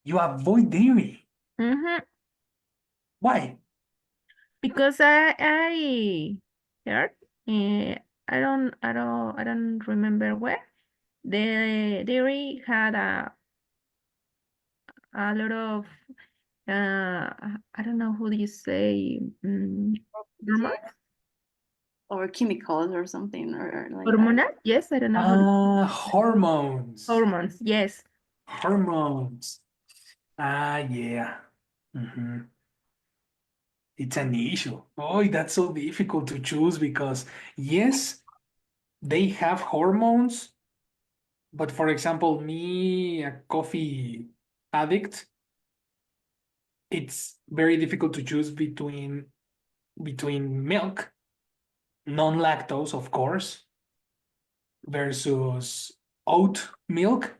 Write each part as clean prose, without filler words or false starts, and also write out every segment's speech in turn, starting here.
You avoid dairy. Mm-hmm. Why? Because I heard, I don't remember where the dairy had a lot of I don't know who do you say hormones. Yeah. Or chemicals or something or like that. Hormonal? Yes, I don't know how to Ah, hormones. hormones. Yes. Hormones. Ah, yeah. Mhm. It's an issue. Oh, that's so difficult to choose because, yes, they have hormones, but for example, me, a coffee addict, it's very difficult to choose between milk, non-lactose, of course, versus oat milk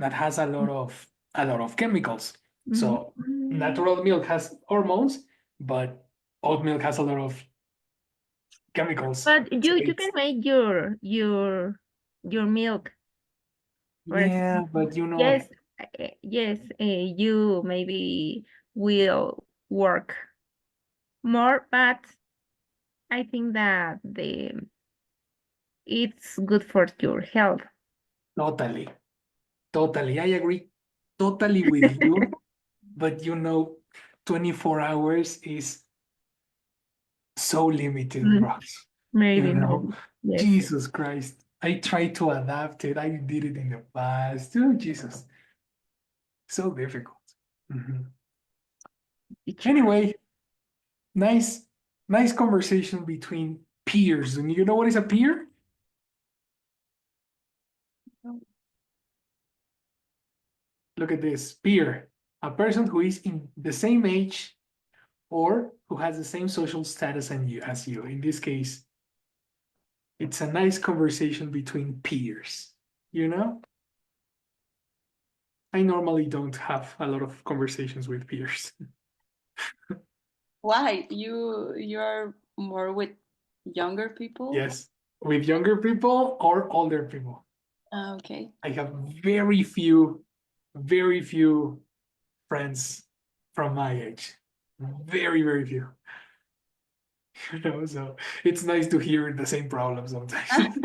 that has a lot of chemicals. So Mhm. natural milk has hormones, but oat milk has a lot of chemicals. But So you can it's make your milk, for yeah, example. but you know, Yes, yes, you maybe will work more, but I think that the it's good for your health. totally, totally, I agree totally with you. But 24 hours is so limited, Mm, Rox. You maybe, know, maybe. Yes. Jesus Christ. I tried to adapt it. I did it in the past. Oh, Jesus. So difficult. Mhm. Teacher. Anyway, nice, nice conversation between peers. And you know what is a peer? Look at this peer, a person who is in the same age or who has the same social status as you. In this case, it's a nice conversation between peers. You know, I normally don't have a lot of conversations with peers. Why? You're more with younger people? Yes, with younger people or older people. Ah, okay. I have very few friends from my age. Very, very few. So it's nice to hear the same problem sometimes.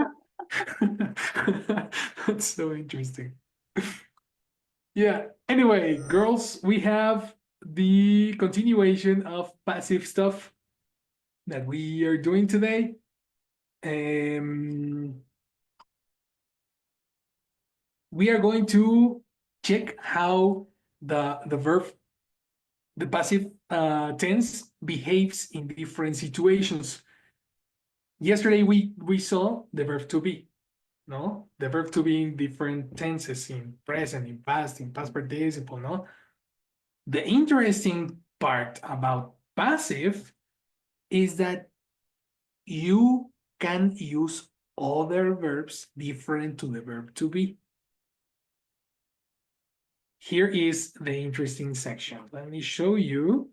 That's so interesting. Yeah. Anyway, girls, we have the continuation of passive stuff that we are doing today. Um, we are going to check how the passive tense behaves in different situations. Yesterday we saw the verb to be, no? The verb to be in different tenses, in present, in past participle, no? The interesting part about passive is that you can use other verbs different to the verb to be. Here is the interesting section. Let me show you.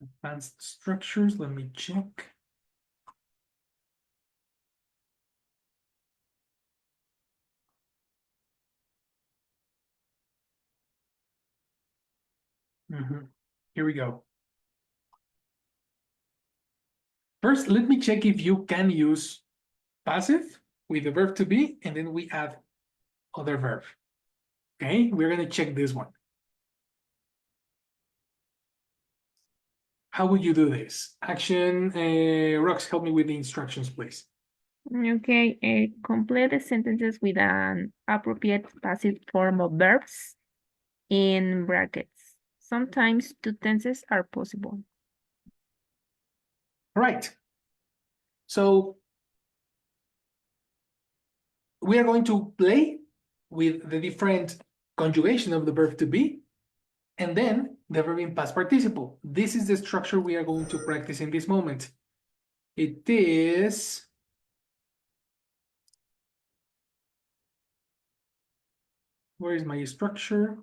Advanced structures. Let me check. Here we go. First, let me check if you can use passive with the verb to be, and then we add other verb. Okay, we're going to check this one. How would you do this? Action, Rox, help me with the instructions, please. Okay, complete the sentences with an appropriate passive form of verbs in brackets. Sometimes two tenses are possible. Right. So we are going to play with the different conjugation of the verb to be, and then the verb in past participle. This is the structure we are going to practice in this moment. It is, where is my structure?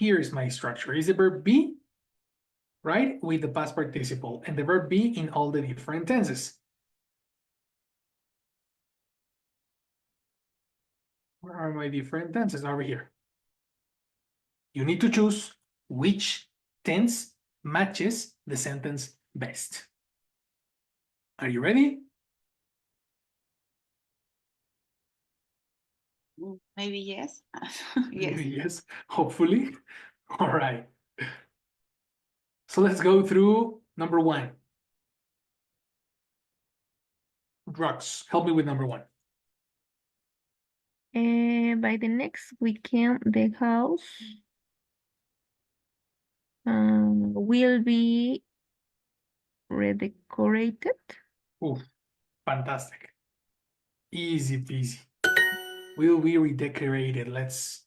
here's my structure. Is the verb be, right? With the past participle, and the verb be in all the different tenses. Where are my different tenses? Over here. You need to choose which tense matches the sentence best. Are you ready? Maybe yes. Yes. Yes, hopefully. All right. So let's go through number one. Drugs, help me with number one. By the next weekend, the house will be redecorated. Ooh, fantastic. Easy peasy. Will be redecorated. Let's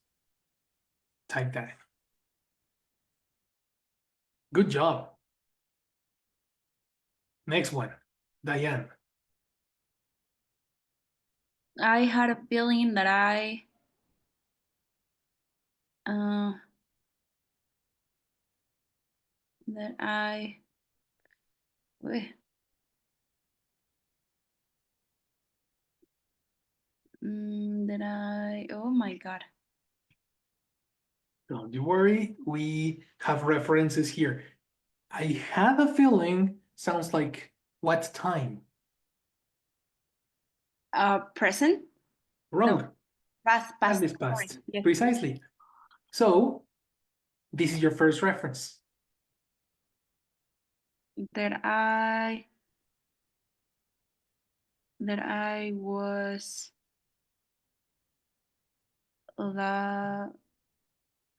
type that. Good job. Next one, Diane. I had a feeling that uh, that I wait, oh my God. Don't you worry, we have references here. I had a feeling sounds like what time? Present? Wrong. No, past, Past past. is past. Sorry. Yes. Precisely. So this is your first reference. That I was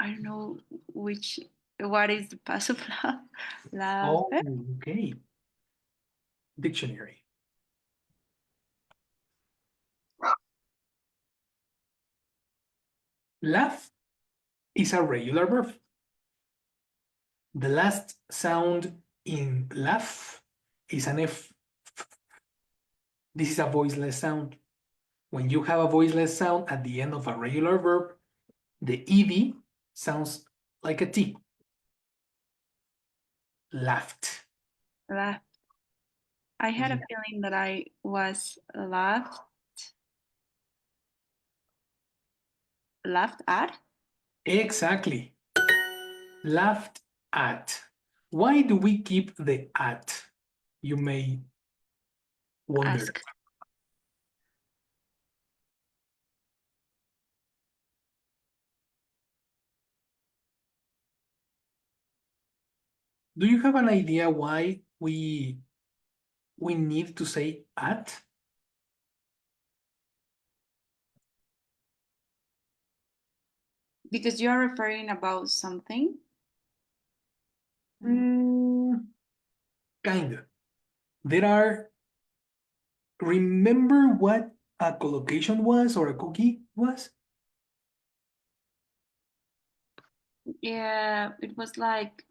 I don't know what is the past of love. Oh, okay. Dictionary. Laugh is a regular verb. The last sound in laugh is an F. This is a voiceless sound. When you have a voiceless sound at the end of a regular verb, the ED sounds like a T. Laughed. Laugh. I had a Yeah. feeling that I was laughed at. Exactly. Laughed at. Why do we keep the at? You may wonder. Ask. Do you have an idea why we need to say at? Because you are referring about something. Kind of. There are, remember what a collocation was or a cookie was? Yeah, it was like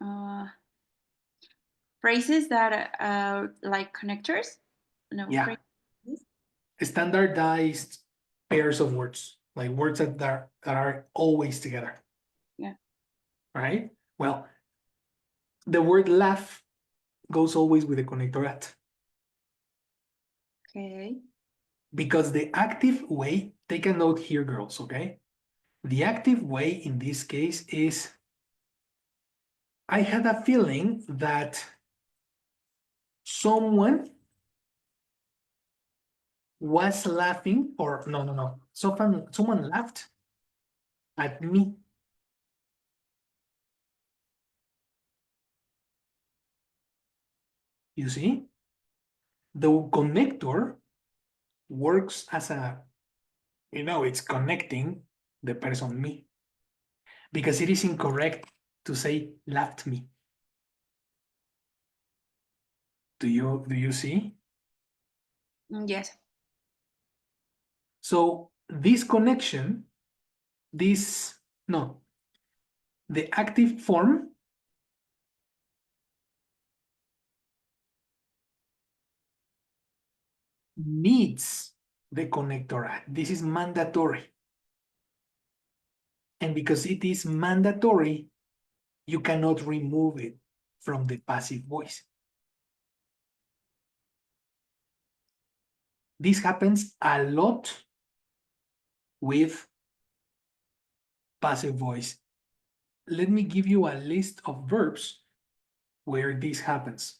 phrases that like connectors. No, Yeah. phrases. Standardized pairs of words, like words that are always together. Yeah. Right? Well, the word laugh goes always with the connector at. Okay. Because the active way, take a note here, girls, okay? The active way in this case is, I had a feeling that someone was laughing, or no. Someone laughed at me. You see? The connector works as a, it's connecting the person me. Because it is incorrect to say laughed me. Do you see? Yes. So this connection, the active form needs the connector at. This is mandatory. And because it is mandatory, you cannot remove it from the passive voice. This happens a lot with passive voice. Let me give you a list of verbs where this happens.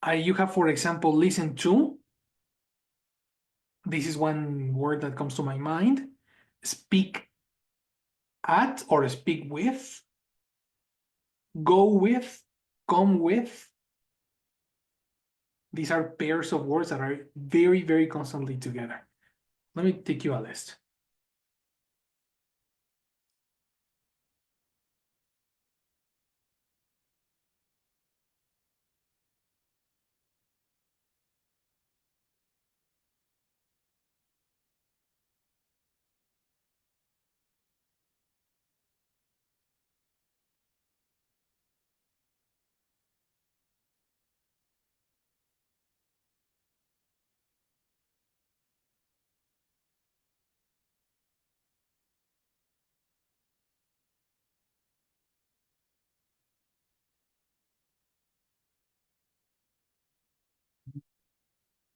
You have, for example, listen to. This is one word that comes to my mind. Speak at or speak with. Go with, come with. These are pairs of words that are very, very constantly together. Let me take you a list.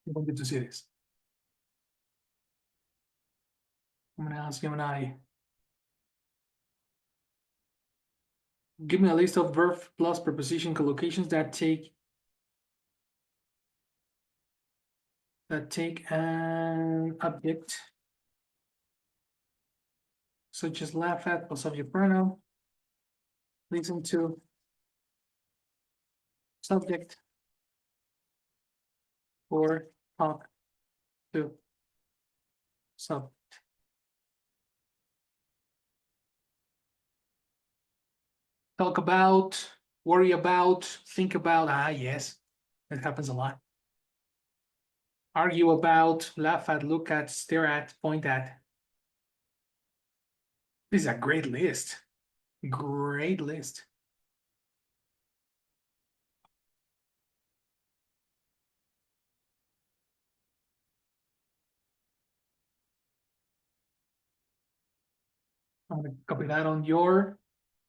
I wanted to see this. I'm going to ask you and I. Give me a list of verb plus preposition collocations that take an object such as laugh at plus subject pronoun, listen to, subject, or talk to, subject. Talk about, worry about, think about. Yes, that happens a lot. Argue about, laugh at, look at, stare at, point at. This is a great list. Great list. I'm going to copy that on your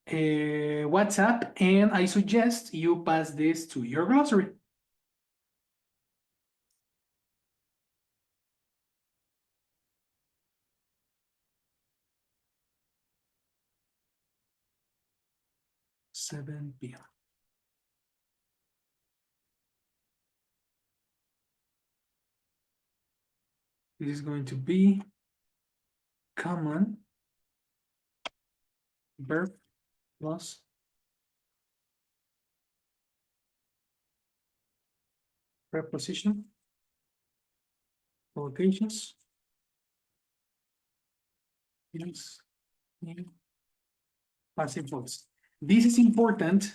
WhatsApp, and I suggest you pass this to your glossary. Seven p.m. This is going to be common verb plus preposition collocations. Yes, passive voice. This is important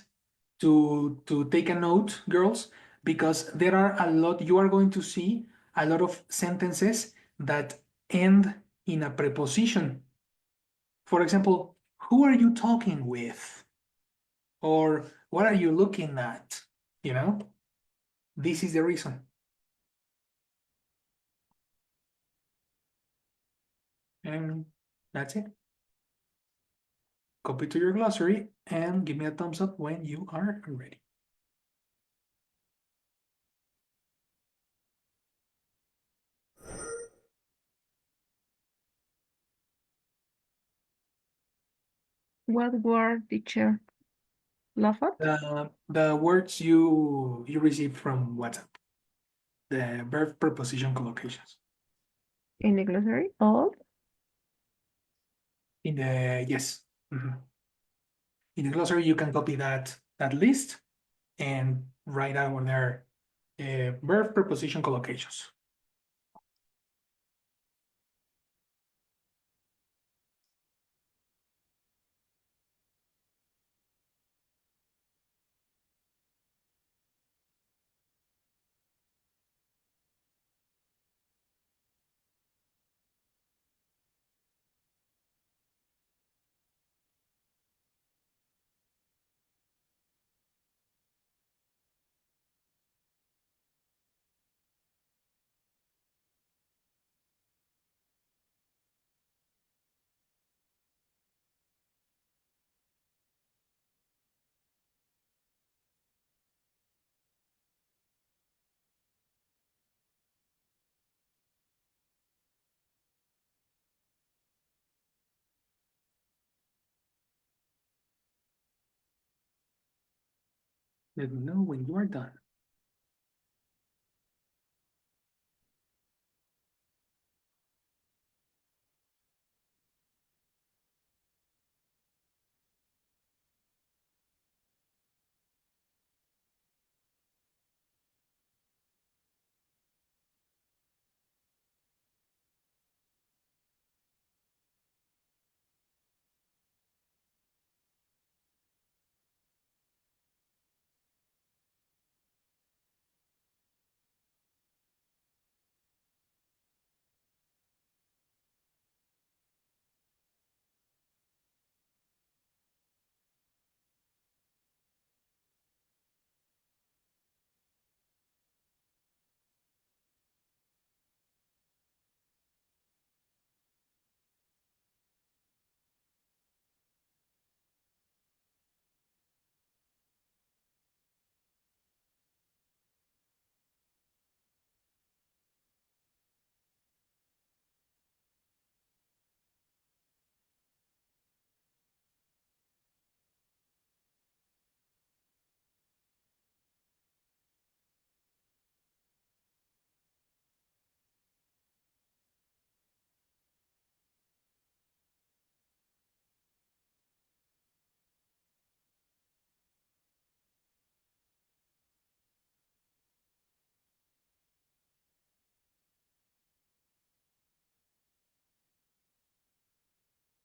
to take a note, girls, because there are a lot, you are going to see a lot of sentences that end in a preposition. For example, who are you talking with? Or what are you looking at? You know, this is the reason. And that's it. Copy to your glossary and give me a thumbs up when you are ready. What word, teacher? Laugh at? The words you received from WhatsApp, the verb preposition collocations. In the glossary? All? In the yes. In the glossary, you can copy that list and write down there verb preposition collocations. Let me know when you are done.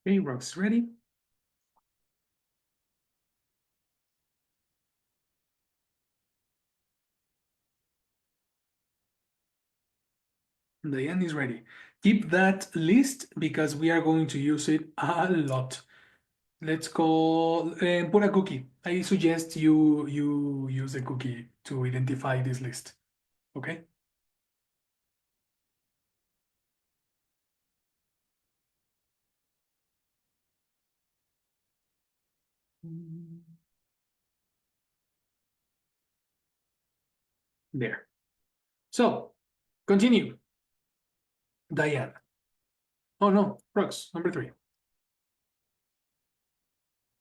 Okay, Rox, ready? Diane is ready. Keep that list because we are going to use it a lot. Let's call put a cookie. I suggest you use a cookie to identify this list. Okay. There. So continue. Diane. Oh no, Rox, number 3.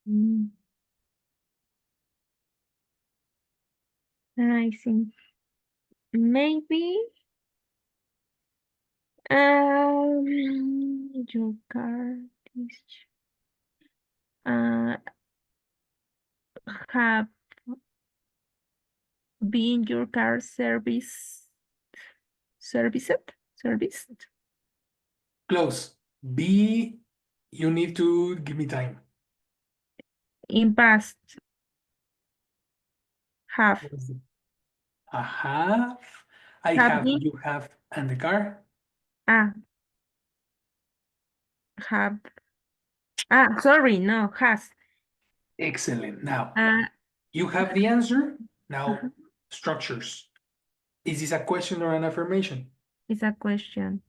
Mm. I think maybe your car is have been your car serviced Close. B, you need to give me time. in past have I have. I have have, been you have, and the car. ah have sorry, no, has Excellent. Now, uh you have the answer. uh-huh, Now, structures. Is this a question or an affirmation? is a question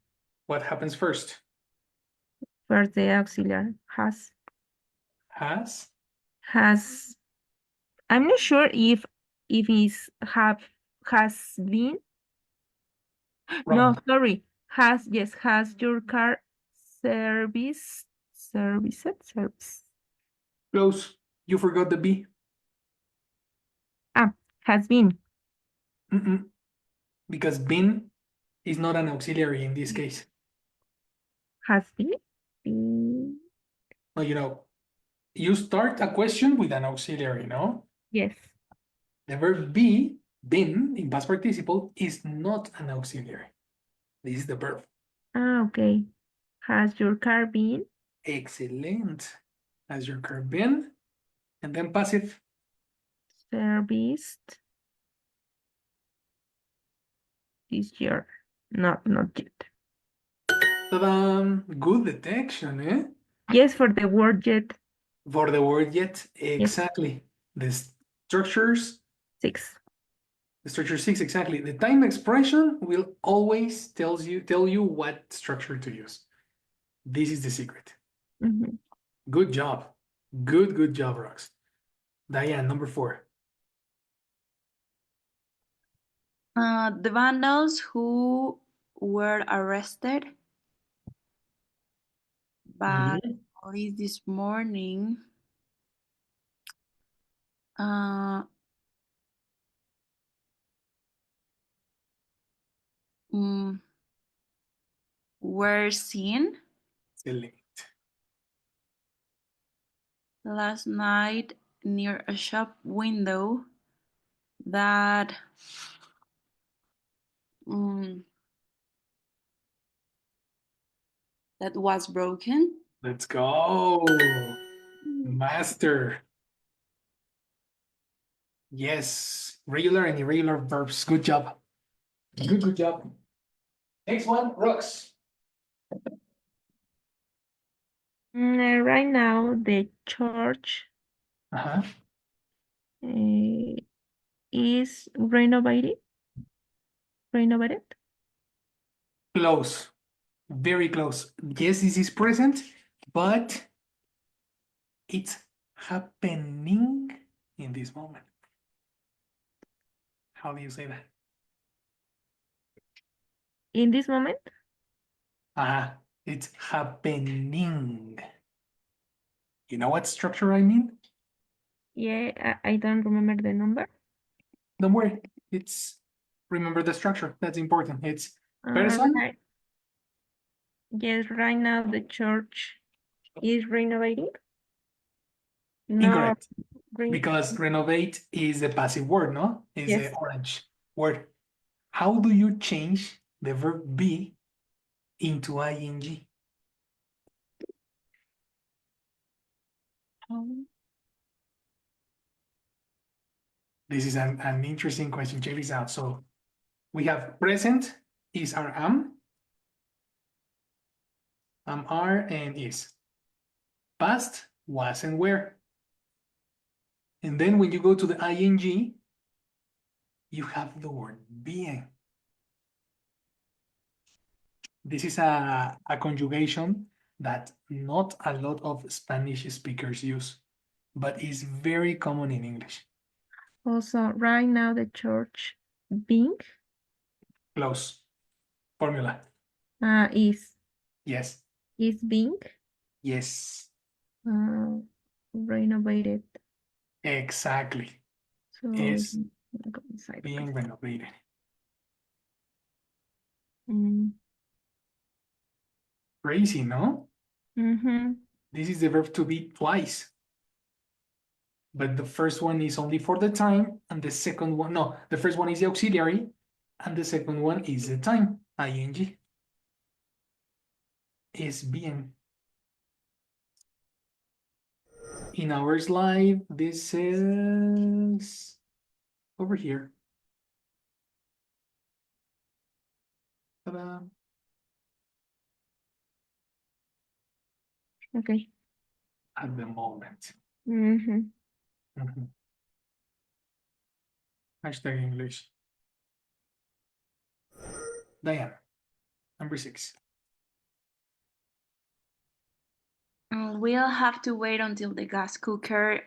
What happens first? for the auxiliary Has? has I'm not sure if it's has been no Wrong. sorry has your car service Close. You forgot the B. has been Mm-mm. Because been is not an auxiliary in this case. has been No, you start a question with an auxiliary, no? yes The verb be, been, in past participle, is not an auxiliary. This is the verb. okay has your car been Excellent. Has your car been? And then passive. serviced this year not yet Ta-da! Good detection, eh? yes for the word yet For the word yet, yes exactly. The structures, 6 the structure 6, exactly. The time expression will always tell you what structure to use. This is the secret. Mhm. Good job. Good job, Rox. Diane, number 4. The vandals who were arrested by police this morning mm, were seen Excelente. last night near a shop window that mm, that was broken. Let's go. Master. Yes. Regular and irregular verbs. Good job. Good job. Next one, Rox. Right now, the church Uh-huh. is renovated. Renovated. Close. Very close. Yes, this is present, but it's happening in this moment. How do you say that? In this moment, It's happening. You know what structure I mean? yeah, I don't remember the number. Don't worry. It's remember the structure. That's important. It's person. Right. Yes, right now the church is renovating. No, Incorrect. re Because renovate is a passive word, no? Is yes. the orange word. How do you change the verb be into ing? This is an interesting question. Check this out. So we have present is our am, are, and is. Past was and were. And then when you go to the ing, you have the word being. This is a conjugation that not a lot of Spanish speakers use, but is very common in English. Also, right now the church being Close. Formula. Is Yes. being Yes. renovated. Exactly. So Is go inside. being renovated. Mm. Crazy, no? Mm-hmm. This is the verb to be twice. But the first one is only for the time, and the second one, no, the first one is the auxiliary, and the second one is the time, ing. Is being. In our slide, this is over here. Ta-da. Okay. At the moment. Mm-hmm. Hashtag English. Diane, number 6. We'll have to wait until the gas cooker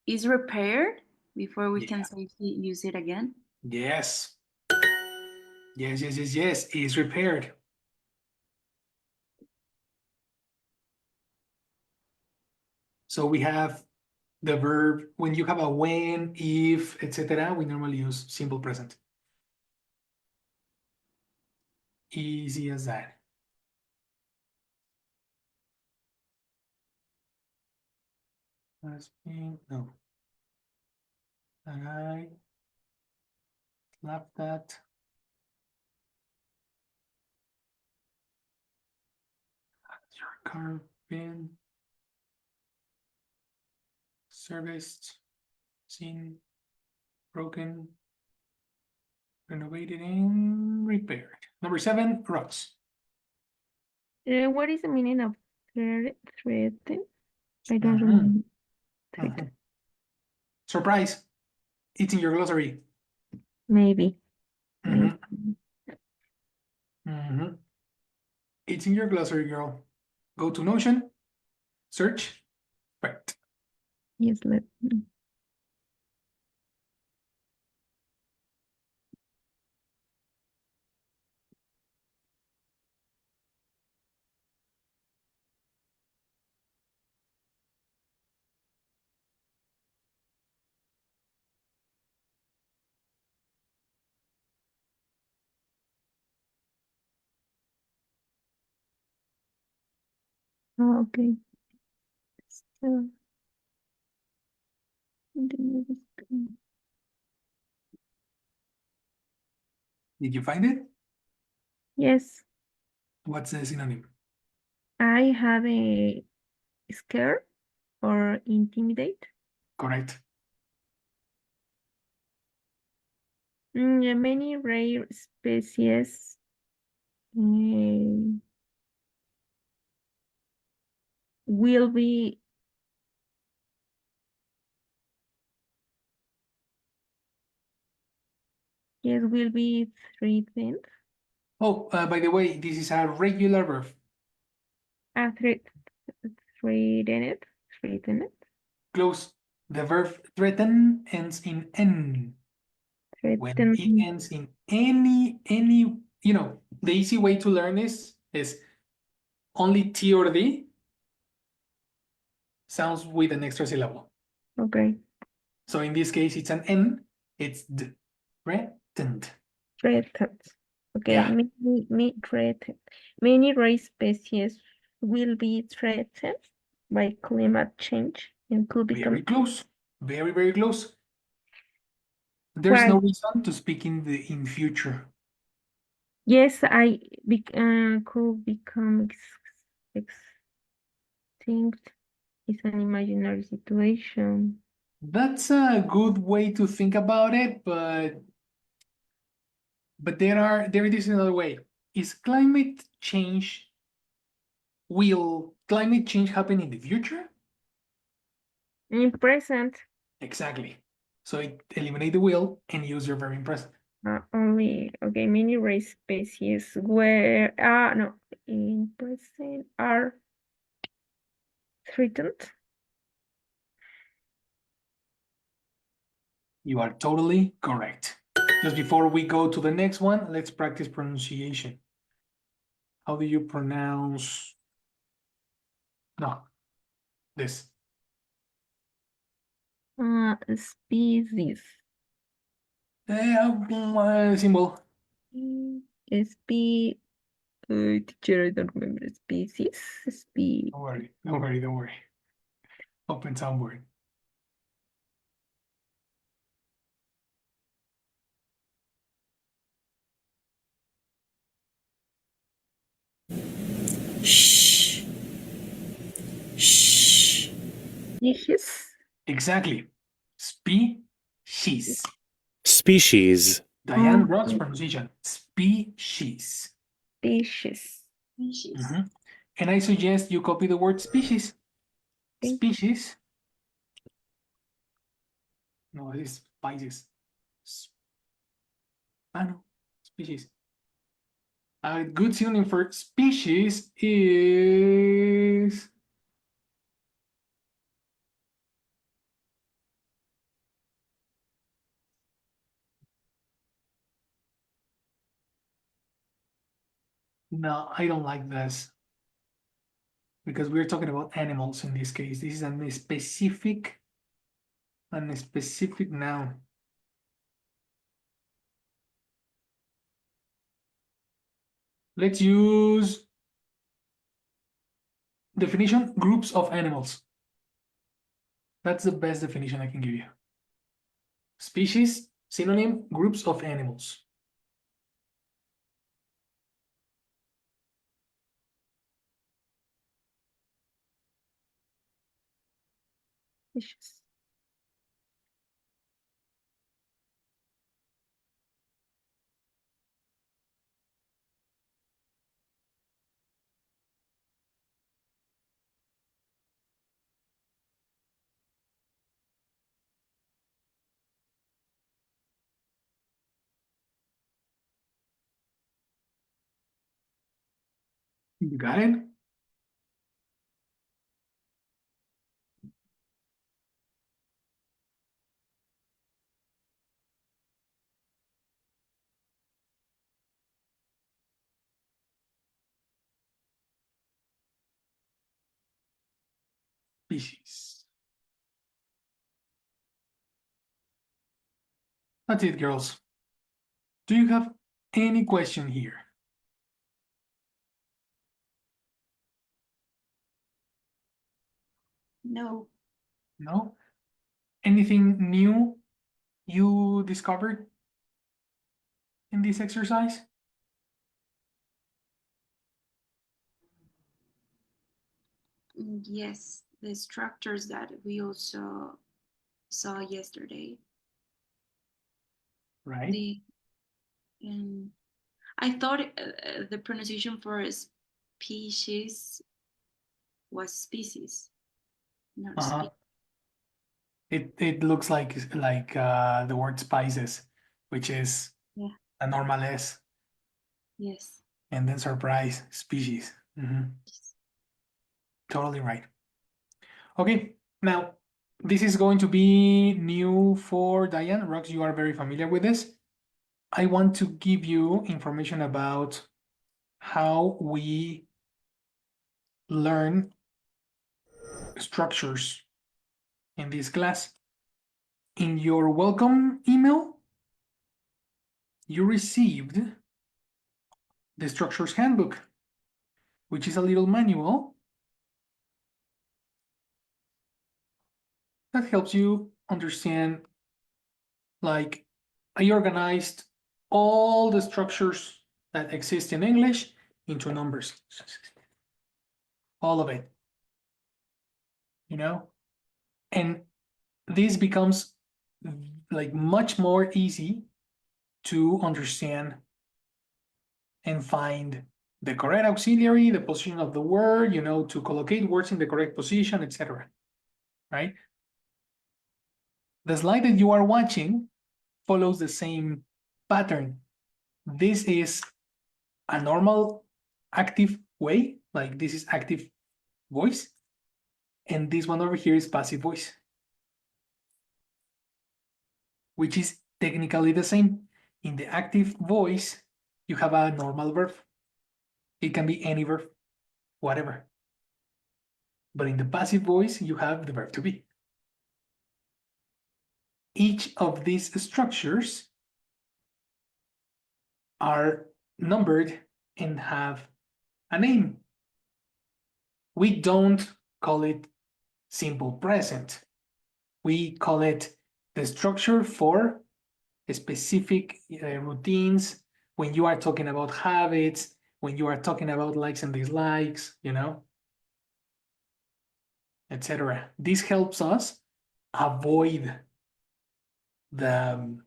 is repaired before we can safely use it again. Yes. Yes. Is repaired. So we have the verb, when you have a when, if, etc., we normally use simple present. Easy as that. No. I love that. Your car been serviced, seen, broken, renovated, and repaired. Number 7, rocks. What is the meaning of threaten? I don't Mhm. remember. Mhm. Surprise! It's in your glossary. Maybe. Mhm. Mhm. It's in your glossary, girl. Go to Notion, search, right. Yes, Oh, okay. So, Did you find it? yes, What's the synonym? I have a scare or intimidate. Correct. Many rare species will be threatened. Oh, by the way, this is a regular verb. Threatened. Threatened. Close. The verb threaten ends in N. When it Threaten. ends in any, the easy way to learn is only T or D sounds with an extra syllable. Okay. So in this case, it's an N, it's D. Threatened. Threatened. Okay. Yeah. Threatened. Many rare species will be threatened by climate change and could become. Very close. Very, very close. There's Why? no reason to speak in future. Yes, could become extinct. Is an imaginary situation. That's a good way to think about it, but there is another way. Will climate change happen in the future? In present, Exactly. So eliminate the will and use your verb in present. only okay. Many rare species where no in present are threatened. You are totally correct. Just before we go to the next one, let's practice pronunciation. How do you pronounce? No, this. Species. Symbol. Teacher, I don't remember species. Don't worry, don't worry, don't worry. Open sound word. Shh. Shh. Species. Exactly. Species. Species. Diane Ross pronunciation. Species. Species. Species. And I suggest you copy the word species. Okay. Species. No, it is spices. No, species. A good synonym for species is no, I don't like this because we're talking about animals in this case. This is a specific noun. Let's use definition groups of animals. That's the best definition I can give you. Species, synonym, groups of animals. Species. You got it? Species. That's it, girls. Do you have any question here? No. No? Anything new you discovered in this exercise? Yes, the structures that we also saw yesterday. Right? The I thought the pronunciation for species was species, not Uh-huh. species. It looks like the word spices, which is Yeah. a normal S, Yes. and then surprise, species. Totally right. Okay, now this is going to be new for Diane. Rox, you are very familiar with this. I want to give you information about how we learn structures in this class. In your welcome email, you received the Structures Handbook, which is a little manual that helps you understand, like, I organized all the structures that exist in English into numbers. All of it, you know? And this becomes like much more easy to understand and find the correct auxiliary, the position of the word, you know, to collocate words in the correct position, etc. Right? The slide that you are watching follows the same pattern. This is a normal active way, like this is active voice, and this one over here is passive voice, which is technically the same. In the active voice, you have a normal verb. It can be any verb, whatever. But in the passive voice, you have the verb to be. Each of these structures are numbered and have a name. We don't call it simple present. We call it the structure for specific routines, when you are talking about habits, when you are talking about likes and dislikes, you know, etc. This helps us avoid the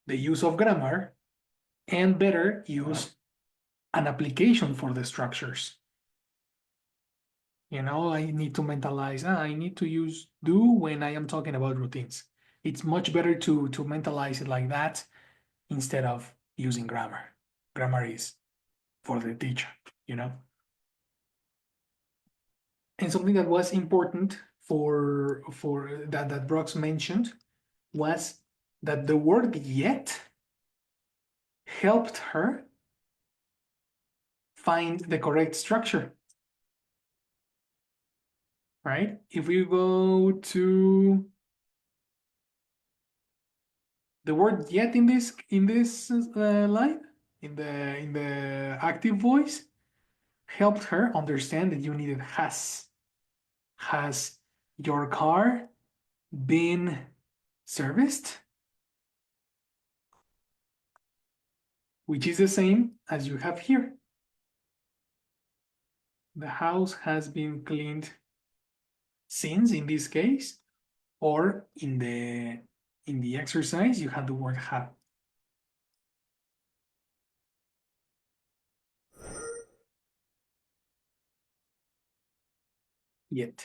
use of grammar and better use an application for the structures. You know, I need to mentalize, I need to use do when I am talking about routines. It's much better to mentalize it like that instead of using grammar. Grammar is for the teacher, you know. And something that was important for that Brox mentioned was that the word yet helped her find the correct structure. Right? If we go to the word yet in this line, in the active voice, helped her understand that you needed has. Has your car been serviced? Which is the same as you have here. The house has been cleaned since, in this case, or in the exercise, you have the word have. Yet.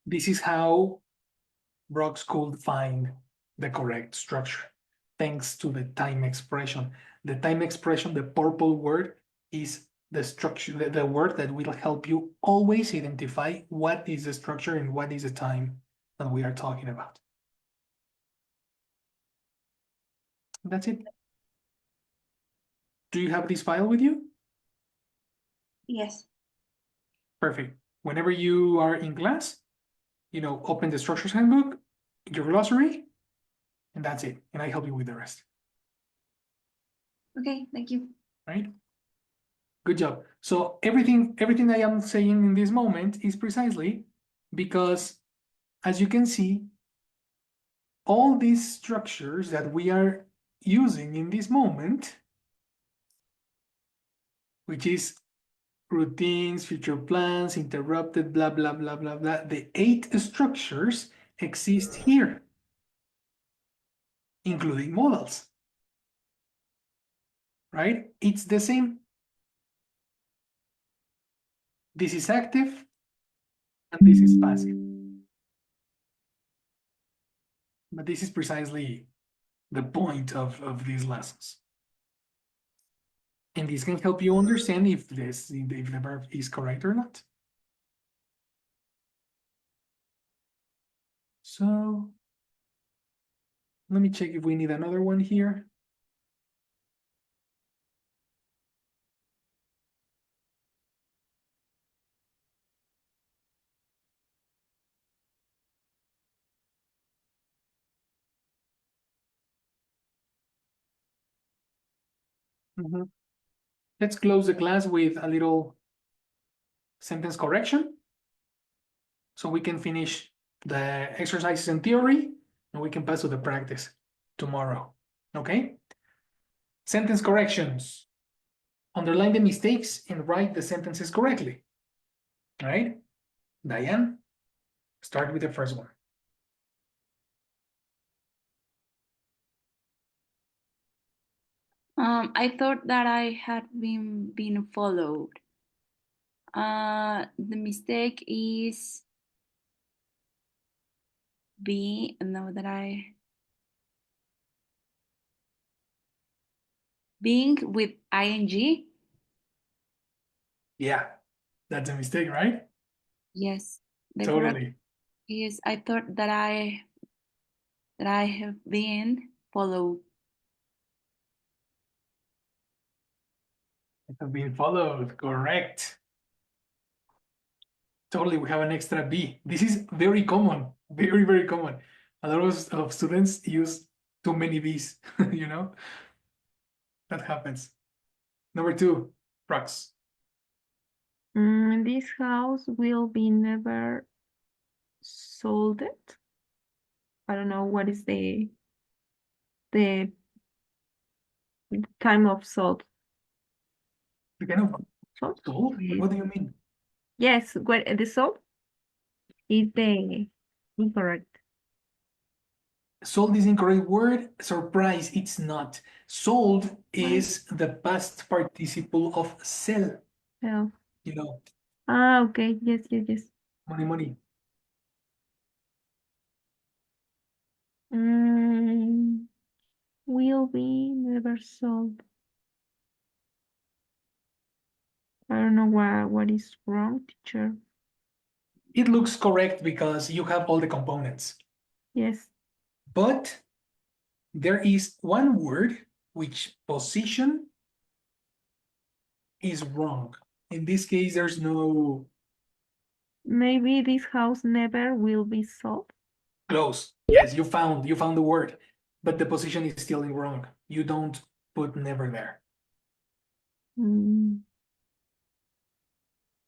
This is how Brox could find the correct structure, thanks to the time expression. The time expression, the purple word, is the structure, the word that will help you always identify what is the structure and what is the time that we are talking about. That's it. Do you have this file with you? Yes. Perfect. Whenever you are in class, you know, open the structures handbook, your glossary, and that's it. And I help you with the rest. Okay, thank you. Right? Good job. So everything I am saying in this moment is precisely because, as you can see, all these structures that we are using in this moment, which is routines, future plans, interrupted, blah, blah, blah, blah, blah, the 8 structures exist here, including modals, right? It's the same. This is active, and this is passive. But this is precisely the point of these lessons. And this can help you understand if the verb is correct or not. So let me check if we need another one here. Let's close the class with a little sentence correction, so we can finish the exercises in theory and we can pass to the practice tomorrow. Okay? Sentence corrections. Underline the mistakes and write the sentences correctly. All right? Diane, start with the first one. I thought that I had been followed. The mistake is being with ing. Yeah, that's a mistake, right? Yes, the correct Totally. is I thought that I have been followed. I have been followed. Correct. Totally, we have an extra B. This is very common, very, very common. A lot of students use too many B's, you know? That happens. Number 2, Rox. This house will be never sold. I don't know what is the time of sold. The kind of Sold? sold? Yes. What do you mean? Yes, what the sold is the incorrect. Sold is incorrect word. Surprise, it's not. Sold is the past participle of sell. Oh. You know, Ah, okay. Yes, yes, yes. money, money. Will be never sold. I don't know what is wrong, teacher. It looks correct because you have all the components. Yes. But there is one word which position is wrong. In this case, there's no Maybe this house never will be sold. close. Yes, you found the word, but the position is still wrong. You don't put never there. Mm,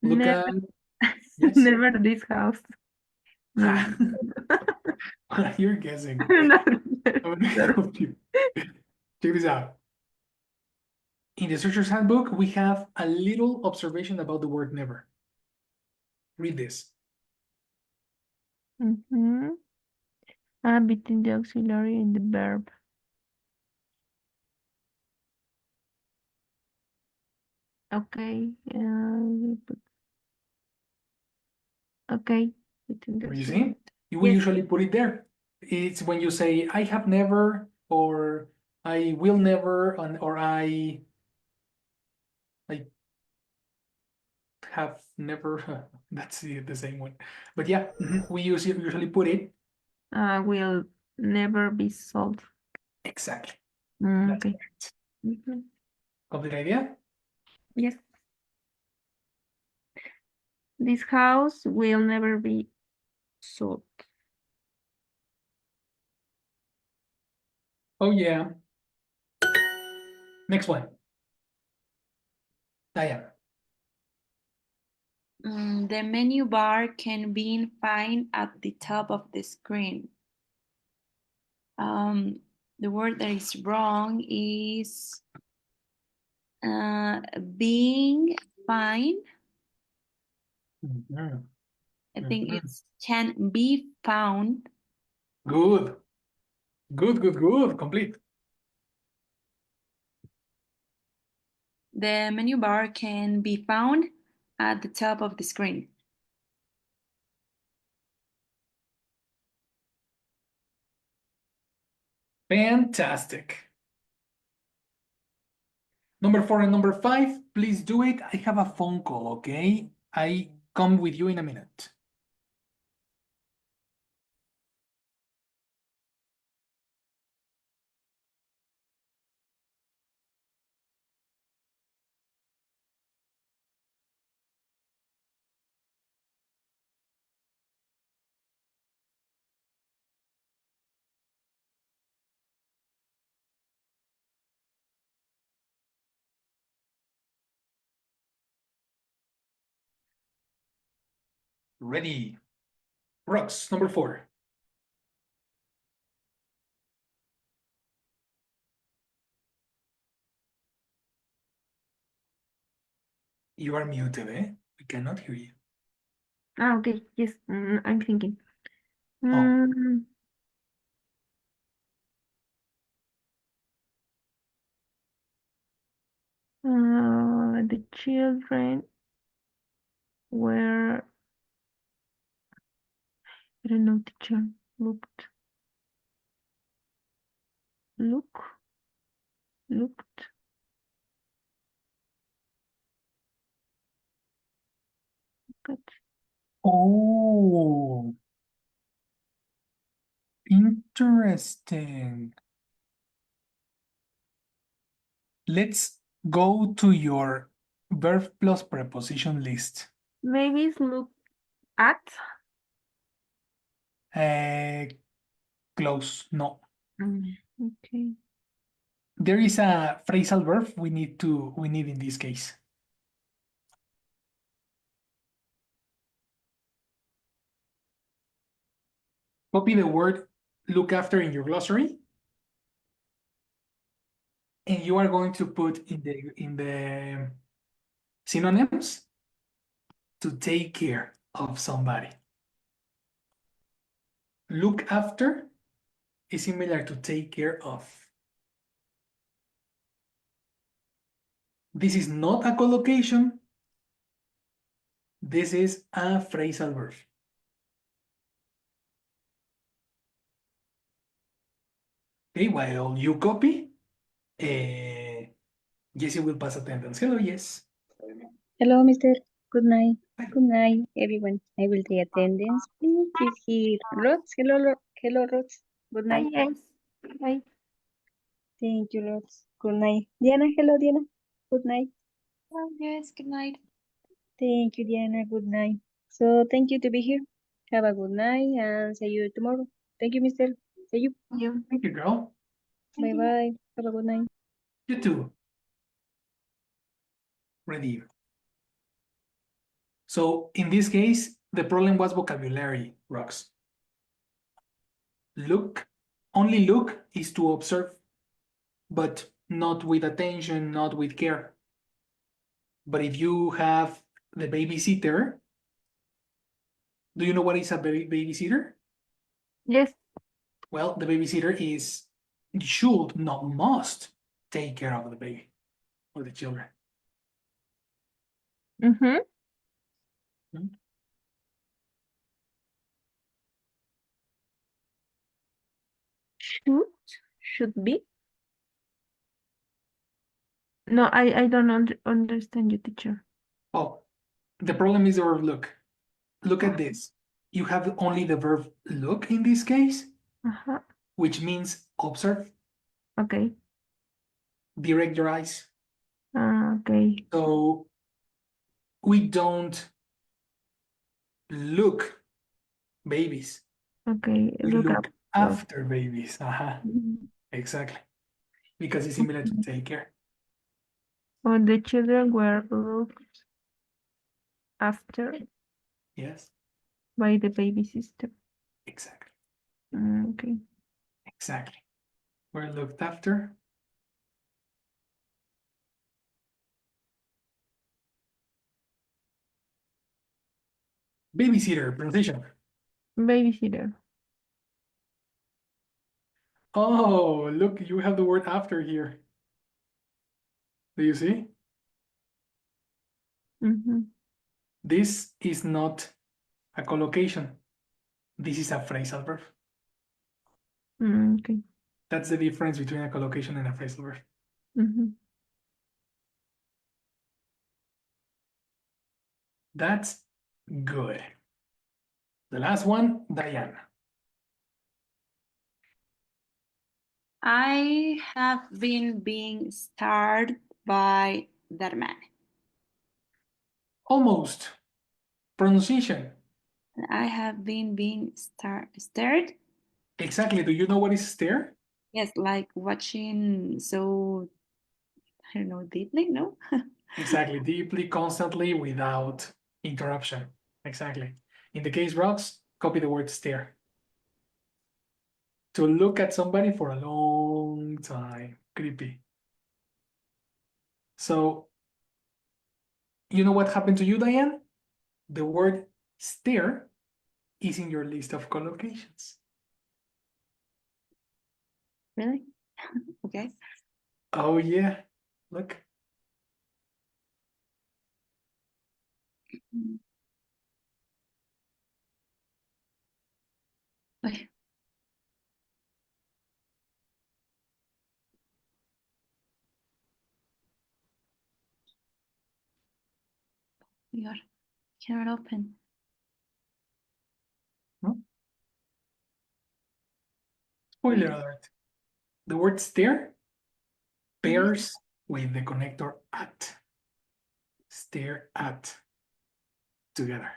Look never, at yes. never this house. No. You're guessing. No, I'm gonna help you. Check this out. In the Searcher's Handbook, we have a little observation about the word never. Read this. Between the auxiliary and the verb. Okay. Okay. Between the You auxiliary. see? We Yes. usually put it there. It's when you say, I have never, or I will never, or I have never. That's the same one. But yeah, we usually put it. Will never be sold. Exactly. That's Okay. correct. Complete idea? Yes. This house will never be sold. Oh, yeah. Next one. Diane. The menu bar can be found at the top of the screen. The word that is wrong is being fine. Mhm. I think Mhm. it's can be found. Good. Good. Complete. The menu bar can be found at the top of the screen. Fantastic. Number 4 and number 5, please do it. I have a phone call, okay? I come with you in a minute. Ready. Rocks, number 4. You are muted, eh? We cannot hear you. Ah, okay. Yes, I'm thinking. Oh. The children were, I don't know, teacher, looked, at, Oh, interesting. Let's go to your verb plus preposition list. maybe it's look at. Close, no. Okay. There is a phrasal verb we need in this case. Copy the word look after in your glossary. And you are going to put in the synonyms to take care of somebody. Look after is similar to take care of. This is not a collocation. This is a phrasal verb. Okay, while you copy, Jessie will pass attendance. Hello, yes. Hello, Mr. Good night. Good night, everyone. I will take attendance. Please is here. Rods. Hello, Rods. Good night. Yes. Hi. Thank you, Rods. Good night. Diana. Hello, Diana. Good night. Oh, yes, good night. Thank you, Diana. Good night. So thank you to be here. Have a good night and see you tomorrow. Thank you, Mr. See you. Thank you, girl. Bye bye. Have a good night. You too. Ready. So in this case, the problem was vocabulary, Rocks. Look, only look is to observe, but not with attention, not with care. But if you have the babysitter, do you know what is a babysitter? Yes. Well, the babysitter should, not must, take care of the baby or the children. Mm-hmm. Should be. No, I don't understand you, teacher. Oh, the problem is the verb look. Look at this. You have only the verb look in this case, which means observe, Okay. direct your eyes. Okay. So we don't look babies. Okay. We Look look up. after babies. Mhm. Exactly. Because it's similar to take care. When the children were looked after Yes, by the baby sister. exactly. Okay. Exactly. We're looked after. Babysitter, pronunciation. Babysitter. Oh, look, you have the word after here. Do you see? This is not a collocation. This is a phrasal verb. Okay. That's the difference between a collocation and a phrasal verb. That's good. The last one, Diane. I have been being starred by that man. Almost. Pronunciation. I have been being stared. Exactly. Do you know what is stare? Yes, like watching so, I don't know, deeply, no? Exactly. Deeply, constantly, without interruption. Exactly. In the case rocks, copy the word stare. To look at somebody for a long time. Creepy. So, you know what happened to you, Diane? The word stare is in your list of collocations. Really? Okay. Oh, yeah. Look. Ay, my God, cannot open. Spoiler Wait. alert. The word stare pairs with the connector at. Stare at together.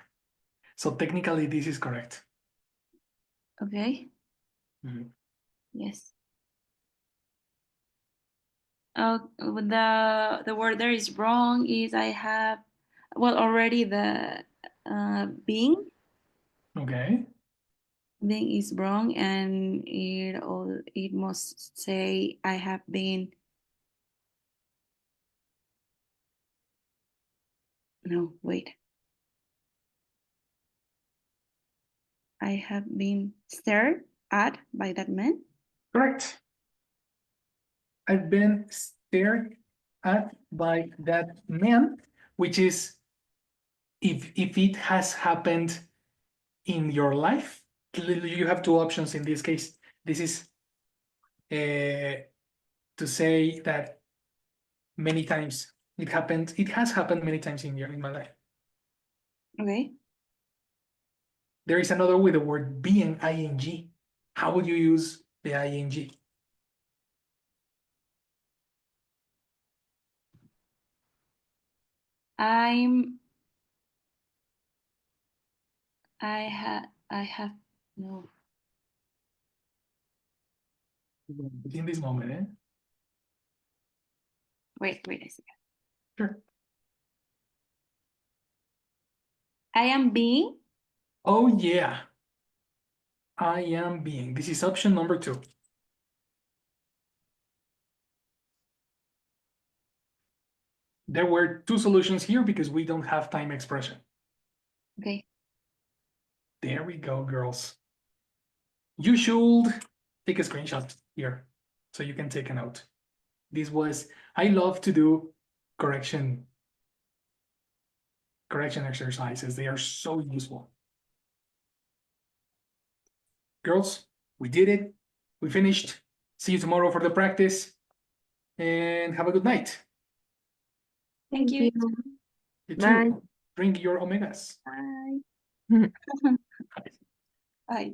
So technically this is correct. Okay. Mhm. Yes. The word there is wrong is I have, well, already the being Okay. is wrong, and it must say I have been. No, wait. I have been stared at by that man. Correct. I've been stared at by that man, which is if it has happened in your life, you have two options in this case. This is to say that many times it happened. It has happened many times in my life. Okay. There is another with the word being, ing. How would you use the ing? I have no. In this moment, eh? Wait a second. Sure. I am being. Oh yeah. I am being. This is option number 2. There were 2 solutions here because we don't have time expression. Okay. There we go, girls. You should take a screenshot here so you can take a note. I love to do correction exercises. They are so useful. Girls, we did it. We finished. See you tomorrow for the practice and have a good night. Thank you. You Bye. too. Drink your omegas. Bye. Bye.